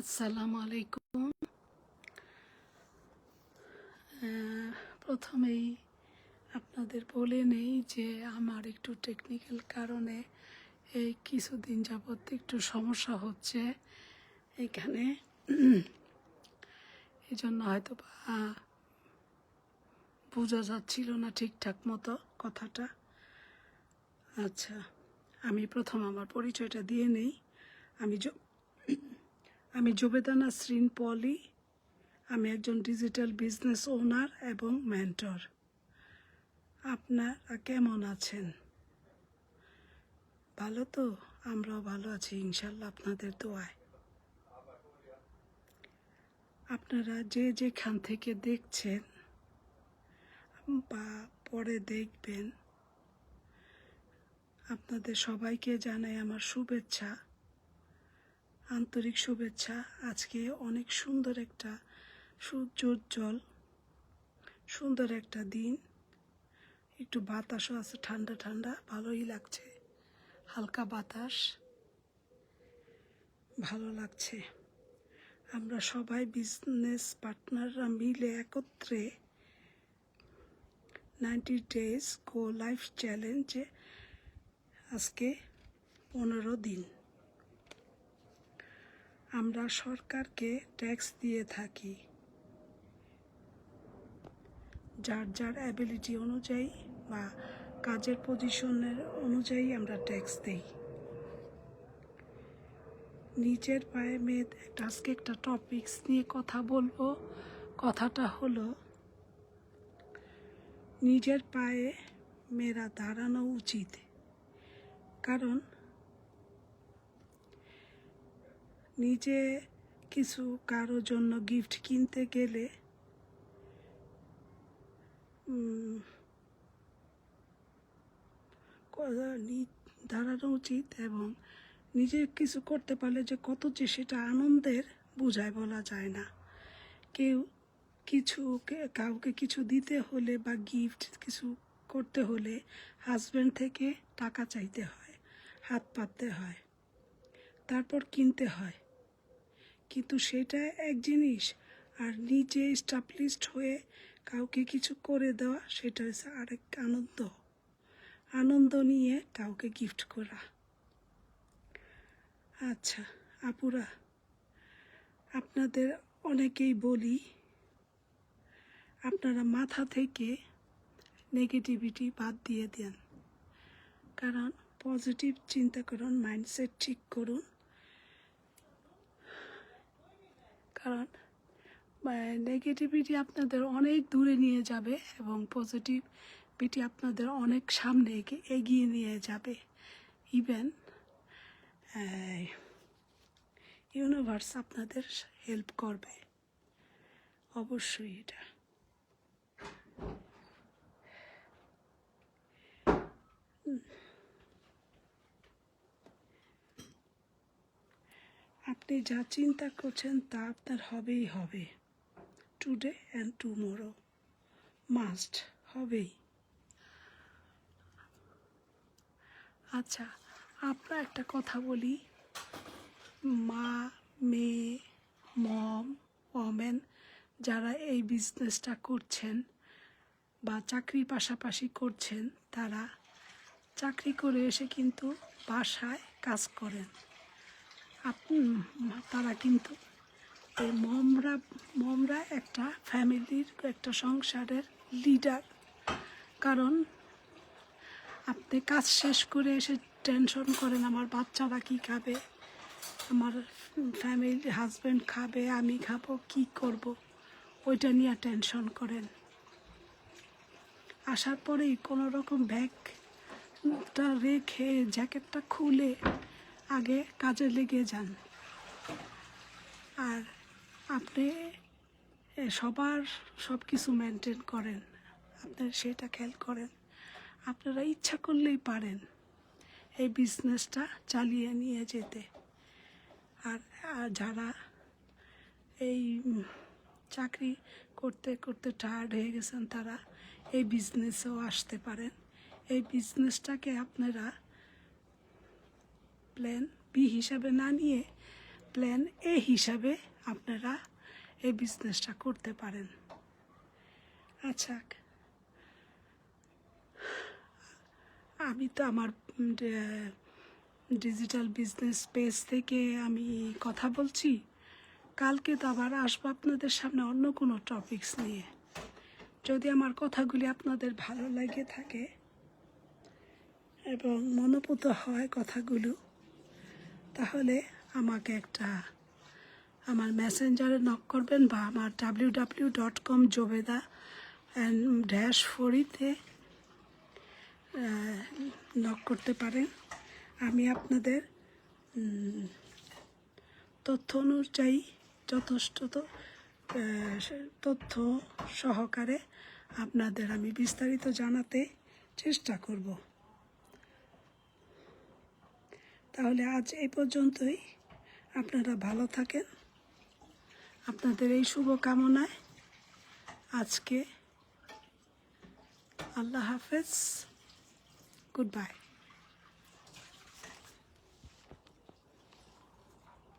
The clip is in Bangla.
আসসালামু আলাইকুম। প্রথমেই আপনাদের বলে নেই যে আমার একটু টেকনিক্যাল কারণে এই কিছুদিন যাবৎ একটু সমস্যা হচ্ছে এখানে, এই জন্য হয়তো বোঝা যাচ্ছিল না ঠিকঠাক মতো কথাটা। আচ্ছা, আমি প্রথম আমার পরিচয়টা দিয়ে নেই। আমি জুবেদা নাসরিন পলি। আমি একজন ডিজিটাল বিজনেস ওনার এবং মেন্টর। আপনারা কেমন আছেন? ভালো তো? আমরাও ভালো আছি ইনশাল্লাহ, আপনাদের দোয়ায়। আপনারা যে যেখান থেকে দেখছেন বা পরে দেখবেন, আপনাদের সবাইকে জানাই আমার শুভেচ্ছা, আন্তরিক শুভেচ্ছা। আজকে অনেক সুন্দর একটা সূর্যোজ্জ্বল সুন্দর একটা দিন, একটু বাতাসও আছে, ঠান্ডা ঠান্ডা, ভালোই লাগছে, হালকা বাতাস, ভালো লাগছে। আমরা সবাই বিজনেস পার্টনাররা মিলে একত্রে 90 ডেজ গো লাইফ চ্যালেঞ্জে আজকে 15 দিন। আমরা সরকারকে ট্যাক্স দিয়ে থাকি, যার যার অ্যাবিলিটি অনুযায়ী বা কাজের পজিশনের অনুযায়ী আমরা ট্যাক্স দেই। নিজের পায়ে মেয়ে আজকে একটা টপিকস নিয়ে কথা বলবো। কথাটা হলো, নিজের পায়ে মেয়েরা দাঁড়ানো উচিত। কারণ নিজে কিছু কারো জন্য গিফট কিনতে গেলে দাঁড়ানো উচিত, এবং নিজে কিছু করতে পারলে যে কত যে সেটা আনন্দের বোঝায় বলা যায় না। কাউকে কিছু দিতে হলে বা গিফট কিছু করতে হলে হাজব্যান্ড থেকে টাকা চাইতে হয়, হাত পাততে হয়, তারপর কিনতে হয়। কিন্তু সেটা এক জিনিস, আর নিজে এস্টাবলিশড হয়ে কাউকে কিছু করে দেওয়া সেটা হচ্ছে আরেক আনন্দ নিয়ে কাউকে গিফট করা। আচ্ছা আপুরা, আপনাদের অনেকেই বলি, আপনারা মাথা থেকে নেগেটিভিটি বাদ দিয়ে দেন। কারণ পজিটিভ চিন্তা করুন, মাইন্ডসেট ঠিক করুন। কারণ নেগেটিভিটি আপনাদের অনেক দূরে নিয়ে যাবে এবং পজিটিভিটি আপনাদের অনেক সামনে এগিয়ে নিয়ে যাবে। ইভেন ইউনিভার্স আপনাদের হেল্প করবে, অবশ্যই। এটা আপনি যা চিন্তা করছেন তা আপনার হবেই হবে। টুডে অ্যান্ড টুমোরো মাস্ট হবেই। আচ্ছা, আপনার একটা কথা বলি, মা, মেয়ে, মম, ওমেন যারা এই বিজনেসটা করছেন বা চাকরির পাশাপাশি করছেন, তারা চাকরি করে এসে কিন্তু বাসায় কাজ করেন। তারা কিন্তু এই মমরা একটা ফ্যামিলির, একটা সংসারের লিডার। কারণ আপনি কাজ শেষ করে এসে টেনশন করেন, আমার বাচ্চারা কি খাবে, আমার হাজব্যান্ড খাবে, আমি খাবো, কি করব, ওইটা নিয়ে টেনশন করেন। আসার পরেই কোনো রকম ব্যাগটা রেখে জ্যাকেটটা খুলে আগে কাজে লেগে যান। আর আপনি সবার সব কিছু মেনটেন করেন, আপনার সেটা খেয়াল করেন। আপনারা ইচ্ছা করলেই পারেন এই বিজনেসটা চালিয়ে নিয়ে যেতে। আর যারা এই চাকরি করতে করতে টায়ার্ড হয়ে গেছেন, তারা এই বিজনেসেও আসতে পারেন। এই বিজনেসটাকে আপনারা প্ল্যান বি হিসাবে না নিয়ে প্ল্যান এ হিসাবে আপনারা এই বিজনেসটা করতে পারেন। আচ্ছা, আমি তো আমার ডিজিটাল বিজনেস পেজ থেকে আমি কথা বলছি। কালকে তো আবার আসবো আপনাদের সামনে অন্য কোনো টপিকস নিয়ে। যদি আমার কথাগুলি আপনাদের ভালো লাগে থাকে এবং মনোপুত হয় কথাগুলো, তাহলে আমাকে আমার মেসেঞ্জারে নক করবেন বা আমার www.com jobeda-4তে নক করতে পারেন। আমি আপনাদের তথ্য অনুযায়ী যথেষ্ট তথ্য সহকারে আপনাদের আমি বিস্তারিত জানাতে চেষ্টা করব। তাহলে আজ এই পর্যন্তই। আপনারা ভালো থাকেন। আপনাদের এই শুভকামনায় আজকে আল্লাহ হাফেজ, গুড বাই।